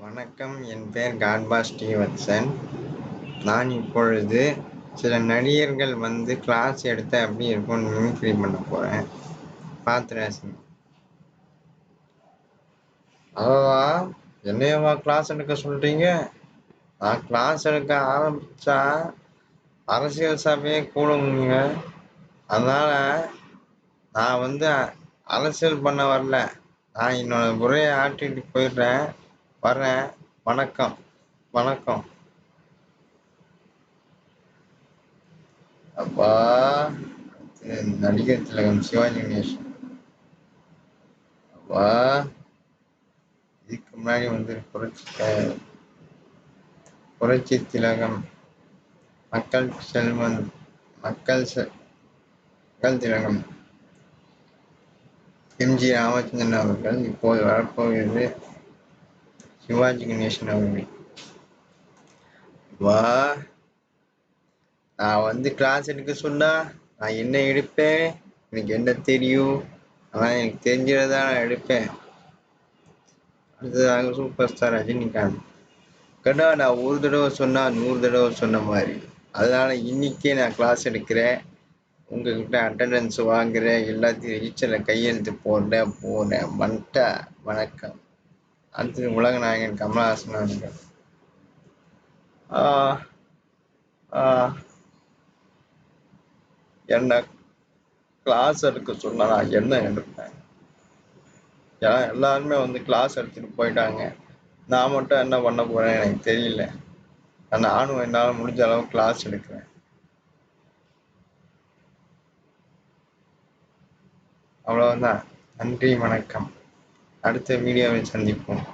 வணக்கம், என் பெயர் Cottbus Stevenson. நான் இப்பொழுது சில நடிகர்கள் கிளாஸ் எடுத்தா எப்படி இருக்கும்னு மிமிக்ரி பண்ண போகிறேன். பார்த்து ரசிங்க. அதாவா, என்னையவா கிளாஸ் எடுக்க சொல்கிறீங்க? நான் கிளாஸ் எடுக்க ஆரம்பித்தா அரசியல் சபையே கூடுங்க. அதனால் நான் அரசியல் பண்ண வரல. நான் என்னோட உரையை ஆட்டிட்டு போயிடுறேன். வர்றேன். வணக்கம். வணக்கம். அப்பா, நடிகர் திலகம் சிவாஜி கணேசன். அப்பா, இதுக்கு முன்னாடி புரட்சி திலகம், மக்கள் செல்வன், மக்கள் திலகம் எம்ஜி ராமச்சந்திரன் அவர்கள். இப்போது வரப்போகிறது சிவாஜி கணேசன் அவர்கள். வா, நான் கிளாஸ் எடுக்க சொன்னா நான் என்ன எடுப்பேன்? எனக்கு என்ன தெரியும்? ஆனால் எனக்கு தெரிஞ்சதான் நான் எடுப்பேன். அடுத்ததாக சூப்பர் ஸ்டார் ரஜினிகாந்த். கடா, நான் ஒரு தடவை சொன்னா 100 தடவை சொன்ன மாதிரி. அதனால இன்னைக்கே நான் கிளாஸ் எடுக்கிறேன். உங்ககிட்ட அட்டண்டன்ஸ் வாங்குறேன். எல்லாத்தையும் ரிஜிஸ்டரில் கையெழுத்து போடுறேன். வணக்கம். அடுத்தது உலக நாயகன் கமலஹாசன் அவர்கள். என்ன கிளாஸ் எடுக்க சொன்னா நான் என்ன எடுப்பேன்? ஏன்னா எல்லாருமே கிளாஸ் எடுத்துட்டு போயிட்டாங்க. நான் மட்டும் என்ன பண்ண போறேன் எனக்கு தெரியல. நானும் என்னால் முடிஞ்ச அளவு கிளாஸ் எடுக்கிறேன். அவ்வளவுதான். நன்றி, வணக்கம். அடுத்த வீடியோவில் சந்திப்போம்.